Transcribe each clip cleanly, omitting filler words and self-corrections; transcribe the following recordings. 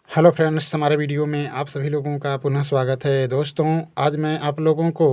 Hello friends, हमारे video में आप सभी लोगों का पुनः स्वागत है। दोस्तों, आज मैं आप लोगों को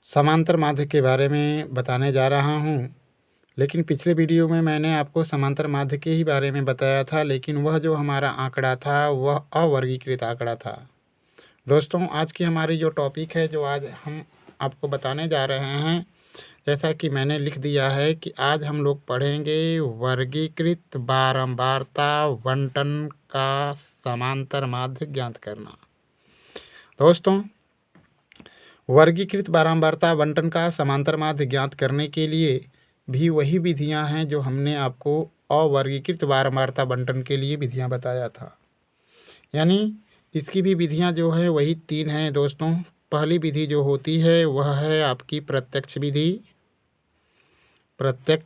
समांतर माध्य के बारे में बताने जा रहा हूं। लेकिन पिछले वीडियो में मैंने आपको समांतर माध्य के ही बारे में बताया था, लेकिन वह जो हमारा आंकड़ा था वह अवर्गीकृत आंकड़ा था। दोस्तों, आज की हमारी जो टॉपिक है, जो आज हम आपको बताने जा रहे हैं, जैसा कि मैंने लिख दिया है कि आज हम लोग पढ़ेंगे वर्गीकृत बारंबारता बंटन का समांतर माध्य ज्ञात करना। दोस्तों, वर्गीकृत बारंबारता बंटन का समांतर माध्य ज्ञात करने के लिए भी वही विधियां हैं जो हमने आपको अवर्गीकृत बारंबारता बंटन के लिए विधियां बताया था। यानी इसकी भी विधियां जो है वही तीन हैं। दोस्तों, पहली विधि जो होती है वह है आपकी प्रत्यक्ष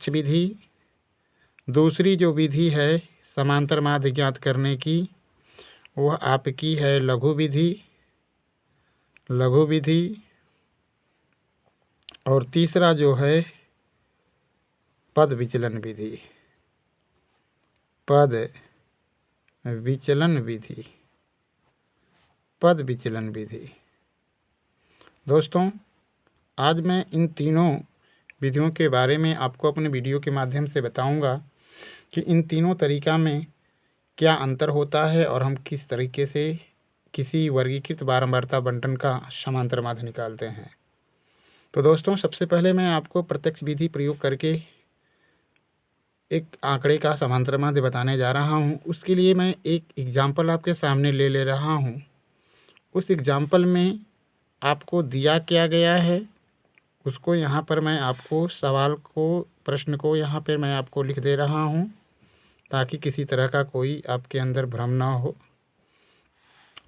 विधि। दूसरी जो विधि है समांतर माध्य ज्ञात करने की, वह आपकी है लघु विधि। और तीसरा जो है पद विचलन विधि। दोस्तों, आज मैं इन तीनों विधियों के बारे में आपको अपने वीडियो के माध्यम से बताऊंगा कि इन तीनों तरीक़ा में क्या अंतर होता है और हम किस तरीके से किसी वर्गीकृत बारंबारता बंटन का समांतर माध्य निकालते हैं। तो दोस्तों, सबसे पहले मैं आपको प्रत्यक्ष विधि प्रयोग करके एक आंकड़े का समांतर माध्य बताने जा रहा हूं। उसके लिए मैं एक एग्जाम्पल आपके सामने ले रहा हूं। उस एग्जाम्पल में आपको दिया क्या गया है, उसको यहाँ पर मैं आपको प्रश्न को यहाँ पर मैं आपको लिख दे रहा हूँ, ताकि किसी तरह का कोई आपके अंदर भ्रम ना हो।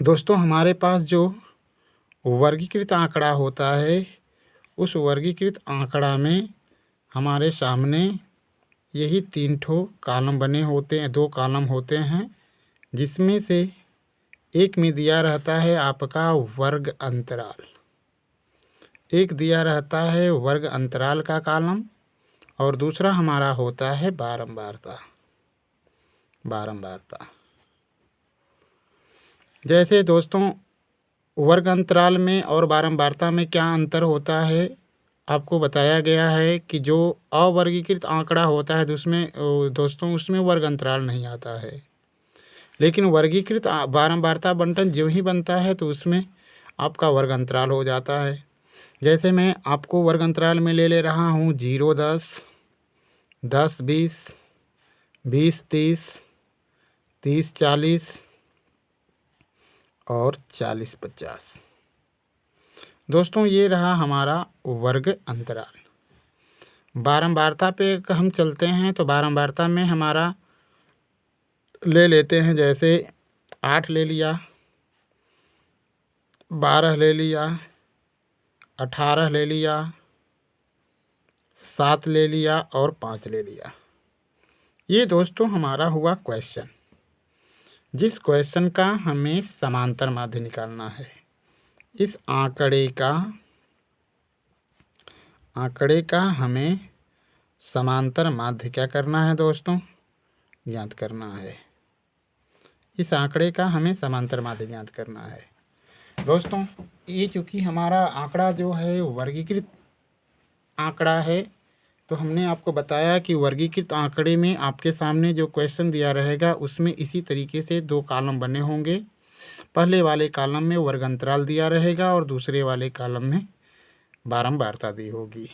दोस्तों, हमारे पास जो वर्गीकृत आंकड़ा होता है, उस वर्गीकृत आंकड़ा में हमारे सामने यही 3 ठो कॉलम बने होते हैं, 2 कॉलम होते हैं, जिसमें से एक में दिया रहता है आपका वर्ग अंतराल, एक दिया रहता है वर्ग अंतराल का कॉलम, और दूसरा हमारा होता है बारंबारता। जैसे दोस्तों, वर्ग अंतराल में और बारंबारता में क्या अंतर होता है, आपको बताया गया है कि जो अवर्गीकृत आंकड़ा होता है उसमें वर्ग अंतराल नहीं आता है। लेकिन वर्गीकृत बारंबारता बंटन जो ही बनता है तो उसमें आपका वर्ग अंतराल हो जाता है। जैसे मैं आपको वर्ग अंतराल में ले रहा हूँ 0-10, 10-20, 20-30, 30-40 और 40-50। दोस्तों, ये रहा हमारा वर्ग अंतराल। बारंबारता पे हम चलते हैं तो बारंबारता में हमारा ले लेते हैं, जैसे 8 ले लिया, 12 ले लिया, 18 ले लिया, 7 ले लिया और 5 ले लिया। ये दोस्तों हमारा हुआ क्वेश्चन, जिस क्वेश्चन का हमें समांतर माध्य निकालना है। इस आंकड़े का हमें समांतर माध्य क्या करना है दोस्तों, ज्ञात करना है। इस आंकड़े का हमें समांतर माध्य ज्ञात करना है। दोस्तों, ये चूँकि हमारा आंकड़ा जो है वर्गीकृत आंकड़ा है, तो हमने आपको बताया कि वर्गीकृत आंकड़े में आपके सामने जो क्वेश्चन दिया रहेगा उसमें इसी तरीके से 2 कॉलम बने होंगे। पहले वाले कॉलम में वर्ग अंतराल दिया रहेगा और दूसरे वाले कॉलम में बारंबारता दी होगी।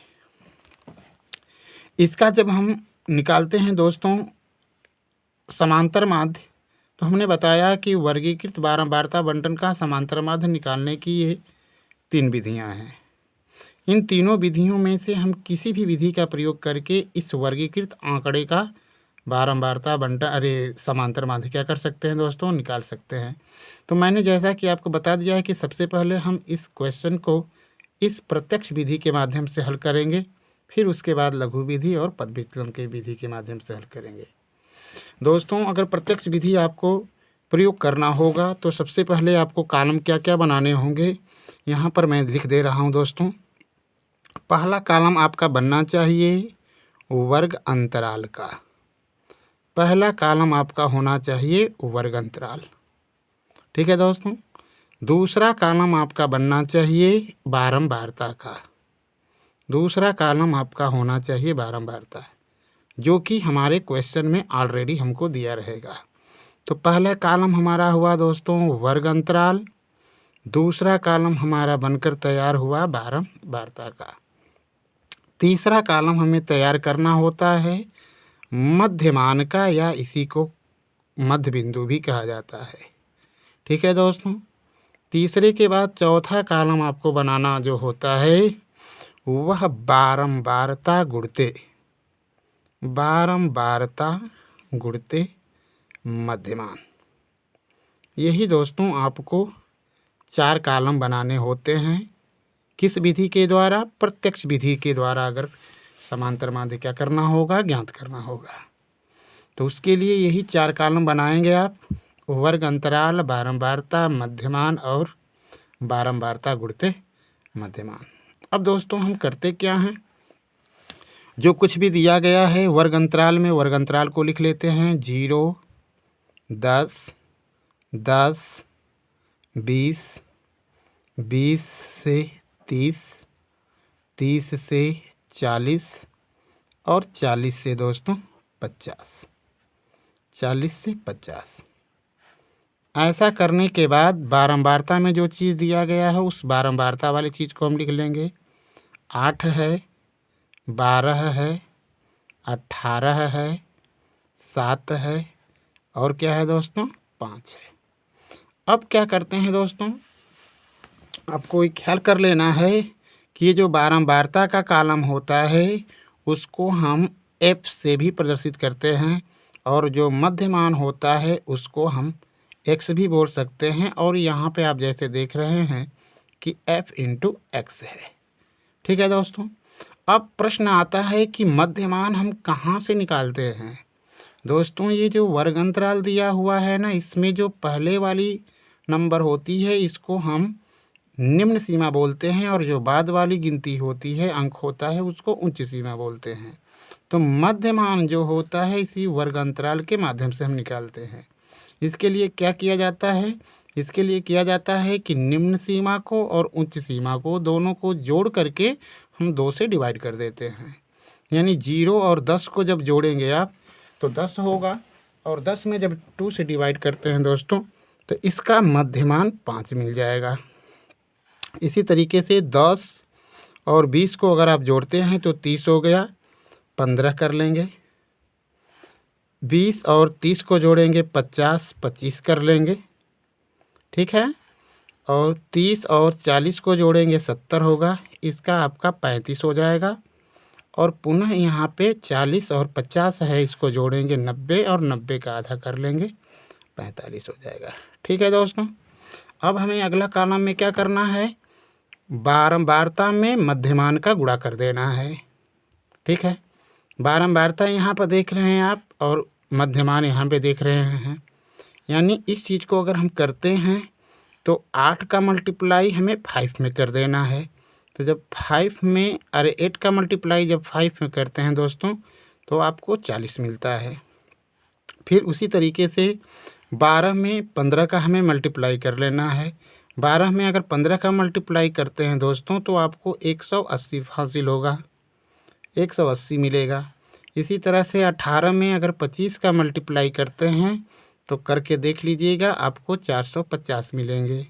इसका जब हम निकालते हैं दोस्तों समांतर माध्य, तो हमने बताया कि वर्गीकृत बारंबारता बंटन का समांतर माध्य निकालने की ये 3 विधियां हैं। इन तीनों विधियों में से हम किसी भी विधि का प्रयोग करके इस वर्गीकृत आंकड़े का समांतर माध्य क्या कर सकते हैं दोस्तों, निकाल सकते हैं। तो मैंने जैसा कि आपको बता दिया है कि सबसे पहले हम इस क्वेश्चन को इस प्रत्यक्ष विधि के माध्यम से हल करेंगे, फिर उसके बाद लघु विधि और पद विचलन के विधि के माध्यम से हल करेंगे। दोस्तों, अगर प्रत्यक्ष विधि आपको प्रयोग करना होगा तो सबसे पहले आपको कॉलम क्या क्या बनाने होंगे, यहाँ पर मैं लिख दे रहा हूँ दोस्तों। पहला कॉलम आपका बनना चाहिए वर्ग अंतराल का। पहला कॉलम आपका होना चाहिए वर्ग अंतराल। ठीक है दोस्तों। दूसरा कॉलम आपका बनना चाहिए बारंबारता का, दूसरा कॉलम आपका होना चाहिए बारंबारता, जो कि हमारे क्वेश्चन में ऑलरेडी हमको दिया रहेगा। तो पहला कॉलम हमारा हुआ दोस्तों वर्ग अंतराल, दूसरा कॉलम हमारा बनकर तैयार हुआ बारंबारता का, तीसरा कॉलम हमें तैयार करना होता है मध्यमान का, या इसी को मध्य बिंदु भी कहा जाता है। ठीक है दोस्तों। तीसरे के बाद चौथा कॉलम आपको बनाना जो होता है वह बारंबारता गुणते, बारंबारता गुणते मध्यमान। यही दोस्तों आपको 4 कॉलम बनाने होते हैं। किस विधि के द्वारा? प्रत्यक्ष विधि के द्वारा। अगर समांतर माध्य क्या करना होगा? ज्ञात करना होगा। तो उसके लिए यही 4 कॉलम बनाएंगे आप, वर्ग अंतराल, बारंबारता, मध्यमान और बारंबारता गुणते मध्यमान। अब दोस्तों हम करते क्या हैं, जो कुछ भी दिया गया है वर्ग अंतराल में, वर्ग अंतराल को लिख लेते हैं 0, 10, 10, 20, 20 से 30, 30 से 40 और 40 से दोस्तों 50, 40 से 50। ऐसा करने के बाद बारंबारता में जो चीज़ दिया गया है उस बारंबारता वाली चीज़ को हम लिख लेंगे। 8 है, 12 है, 18 है, 7 है और क्या है दोस्तों 5 है। अब क्या करते हैं दोस्तों, आपको एक ख्याल कर लेना है कि ये जो बारंबारता का कॉलम होता है उसको हम F से भी प्रदर्शित करते हैं, और जो मध्यमान होता है उसको हम X भी बोल सकते हैं। और यहाँ पे आप जैसे देख रहे हैं कि F × X है। ठीक है दोस्तों। अब प्रश्न आता है कि मध्यमान हम कहाँ से निकालते हैं? दोस्तों ये जो वर्ग अंतराल दिया हुआ है ना, इसमें जो पहले वाली नंबर होती है इसको हम निम्न सीमा बोलते हैं, और जो बाद वाली गिनती होती है, अंक होता है, उसको उच्च सीमा बोलते हैं। तो मध्यमान जो होता है इसी वर्ग अंतराल के माध्यम से हम निकालते हैं। इसके लिए क्या किया जाता है? इसके लिए किया जाता है कि निम्न सीमा को और उच्च सीमा को दोनों को जोड़ करके हम 2 से डिवाइड कर देते हैं। यानी 0 और 10 को जब जोड़ेंगे आप तो 10 होगा, और 10 में जब 2 से डिवाइड करते हैं दोस्तों तो इसका मध्यमान 5 मिल जाएगा। इसी तरीके से 10 और 20 को अगर आप जोड़ते हैं तो 30 हो गया, 15 कर लेंगे। 20 और 30 को जोड़ेंगे 50, 25 कर लेंगे। ठीक है। और 30 और 40 को जोड़ेंगे 70 होगा, इसका आपका 35 हो जाएगा। और पुनः यहाँ पे 40 और 50 है, इसको जोड़ेंगे 90 और 90 का आधा कर लेंगे 45 हो जाएगा। ठीक है दोस्तों। अब हमें अगला कॉलम में क्या करना है, बारंबारता में मध्यमान का गुणा कर देना है। ठीक है। बारंबारता यहाँ पर देख रहे हैं आप और मध्यमान यहाँ पे देख रहे हैं। यानी इस चीज़ को अगर हम करते हैं तो 8 का मल्टीप्लाई हमें 5 में कर देना है। तो जब 8 का मल्टीप्लाई जब 5 में करते हैं दोस्तों तो आपको 40 मिलता है। फिर उसी तरीके से 12 में 15 का हमें मल्टीप्लाई कर लेना है। 12 में अगर 15 का मल्टीप्लाई करते हैं दोस्तों तो आपको 180 हासिल होगा, 180 मिलेगा। इसी तरह से 18 में अगर 25 का मल्टीप्लाई करते हैं तो करके देख लीजिएगा, आपको 450 मिलेंगे।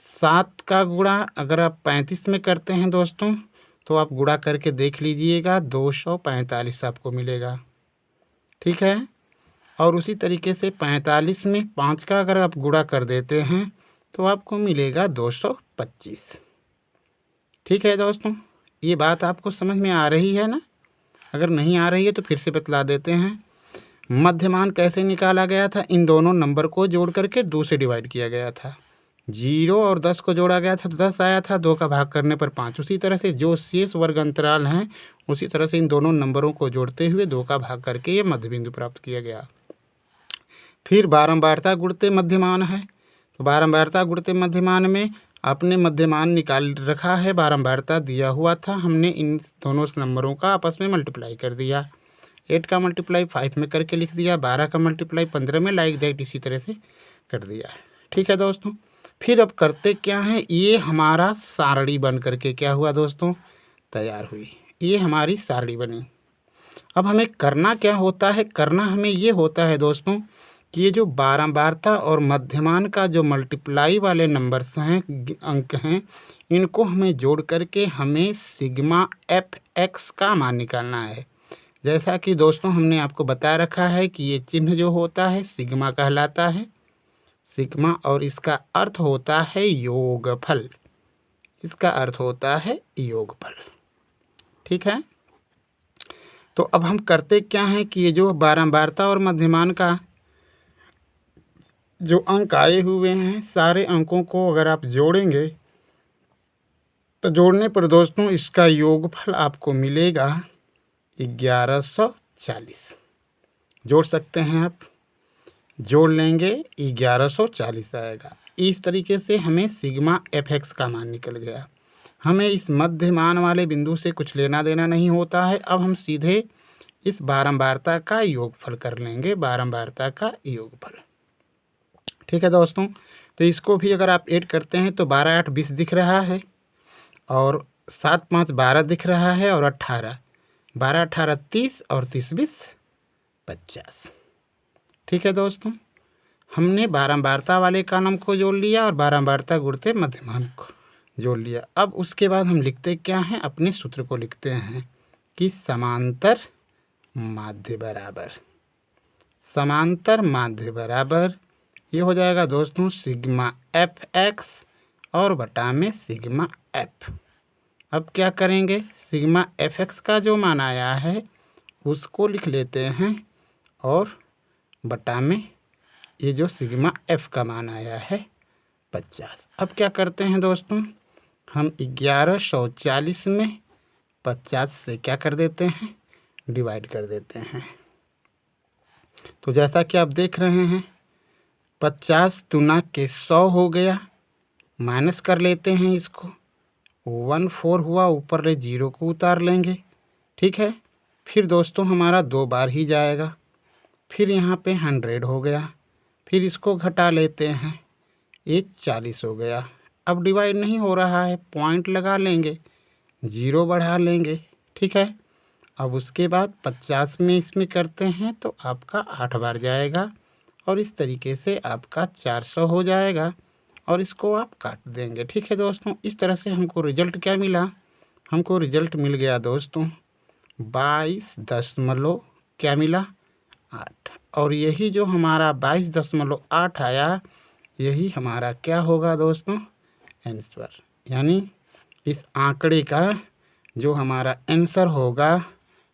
7 का गुणा अगर आप 35 में करते हैं दोस्तों तो आप गुणा करके देख लीजिएगा, 245 आपको मिलेगा। ठीक है। और उसी तरीके से 45 में 5 का अगर आप गुणा कर देते हैं तो आपको मिलेगा 225। ठीक है दोस्तों। ये बात आपको समझ में आ रही है ना? अगर नहीं आ रही है तो फिर से बतला देते हैं। मध्यमान कैसे निकाला गया था? इन दोनों नंबर को जोड़ करके 2 से डिवाइड किया गया था। 0 और 10 को जोड़ा गया था तो 10 आया था, 2 का भाग करने पर 5। उसी तरह से जो शेष वर्ग अंतराल हैं उसी तरह से इन दोनों नंबरों को जोड़ते हुए 2 का भाग करके ये मध्य बिंदु प्राप्त किया गया। फिर बारंबारता गुणते मध्यमान है। तो बारंबारता गुणते मध्यमान में आपने मध्यमान निकाल रखा है, बारंबारता दिया हुआ था, हमने इन दोनों नंबरों का आपस में मल्टीप्लाई कर दिया। 8 का मल्टीप्लाई 5 में करके लिख दिया, 12 का मल्टीप्लाई 15 में, लाइक दैट इसी तरह से कर दिया। ठीक है दोस्तों। फिर अब करते क्या है, ये हमारा सारणी बन करके क्या हुआ दोस्तों, तैयार हुई। ये हमारी सारणी बनी। अब हमें करना क्या होता है, करना हमें ये होता है दोस्तों कि ये जो बारंबारता और मध्यमान का जो मल्टीप्लाई वाले नंबर्स हैं, अंक हैं, इनको हमें जोड़ करके हमें सिग्मा एफ एक्स का मान निकालना है। जैसा कि दोस्तों हमने आपको बता रखा है कि ये चिन्ह जो होता है सिग्मा कहलाता है, सिग्मा, और इसका अर्थ होता है योगफल। इसका अर्थ होता है योगफल। ठीक है। तो अब हम करते क्या हैं कि ये जो बारंबारता और मध्यमान का जो अंक आए हुए हैं, सारे अंकों को अगर आप जोड़ेंगे तो जोड़ने पर दोस्तों इसका योगफल आपको मिलेगा 1140। जोड़ सकते हैं आप, जोड़ लेंगे 1140 आएगा। इस तरीके से हमें सिग्मा एफ एक्स का मान निकल गया। हमें इस मध्यमान वाले बिंदु से कुछ लेना देना नहीं होता है। अब हम सीधे इस बारंबारता का योगफल कर लेंगे, बारंबारता का योगफल। ठीक है दोस्तों। तो इसको भी अगर आप ऐड करते हैं तो 12 8 20 दिख रहा है, और 7 5 12 दिख रहा है, और 18, 12 18 30, और 30 20 50। ठीक है दोस्तों, हमने बारंबारता वाले कॉलम को जोड़ लिया और बारंबारता गुणते मध्यमान को जोड़ लिया। अब उसके बाद हम लिखते क्या हैं, अपने सूत्र को लिखते हैं कि समांतर माध्य बराबर, समांतर माध्य बराबर ये हो जाएगा दोस्तों सिग्मा एफ एक्स और बटा में सिग्मा एफ। अब क्या करेंगे, सिग्मा एफ एक्स का जो मान आया है उसको लिख लेते हैं, और बटा में ये जो सिग्मा एफ का मान आया है 50। अब क्या करते हैं दोस्तों, हम 1140 में 50 से क्या कर देते हैं, डिवाइड कर देते हैं। तो जैसा कि आप देख रहे हैं 50 दूना के 100 हो गया, माइनस कर लेते हैं इसको, 14 हुआ, ऊपर ले 0 को उतार लेंगे। ठीक है। फिर दोस्तों हमारा 2 बार ही जाएगा, फिर यहाँ पे 100 हो गया, फिर इसको घटा लेते हैं, ये 40 हो गया। अब डिवाइड नहीं हो रहा है, पॉइंट लगा लेंगे, 0 बढ़ा लेंगे। ठीक है। अब उसके बाद 50 में इसमें करते हैं तो आपका 8 बार जाएगा, और इस तरीके से आपका 400 हो जाएगा, और इसको आप काट देंगे। ठीक है दोस्तों, इस तरह से हमको रिजल्ट क्या मिला, हमको रिजल्ट मिल गया दोस्तों 22 क्या मिला 8। और यही जो हमारा 22.8 आया, यही हमारा क्या होगा दोस्तों, आंसर। यानी इस आंकड़े का जो हमारा आंसर होगा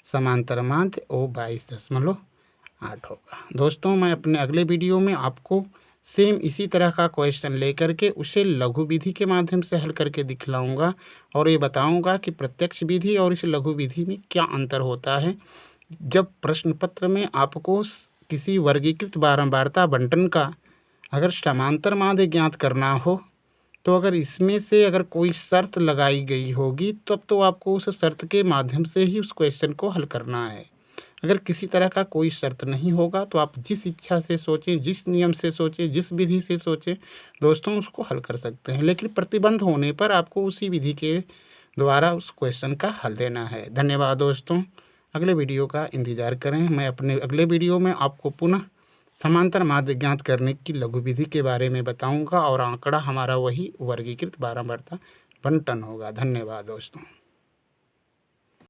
समांतर माध्य वो 22.8 होगा। दोस्तों मैं अपने अगले वीडियो में आपको सेम इसी तरह का क्वेश्चन लेकर के उसे लघु विधि के माध्यम से हल करके दिखलाऊंगा, और ये बताऊंगा कि प्रत्यक्ष विधि और इस लघु विधि में क्या अंतर होता है। जब प्रश्न पत्र में आपको किसी वर्गीकृत बारंबारता बंटन का अगर समांतर माध्य ज्ञात करना हो, तो अगर इसमें से अगर कोई शर्त लगाई गई होगी तब तो आपको उस शर्त के माध्यम से ही उस क्वेश्चन को हल करना है। अगर किसी तरह का कोई शर्त नहीं होगा तो आप जिस इच्छा से सोचें, जिस नियम से सोचें, जिस विधि से सोचें दोस्तों उसको हल कर सकते हैं, लेकिन प्रतिबंध होने पर आपको उसी विधि के द्वारा उस क्वेश्चन का हल देना है। धन्यवाद दोस्तों, अगले वीडियो का इंतज़ार करें। मैं अपने अगले वीडियो में आपको पुनः समांतर माध्य ज्ञात करने की लघु विधि के बारे में बताऊंगा, और आंकड़ा हमारा वही वर्गीकृत बारंबारता बंटन होगा। धन्यवाद दोस्तों।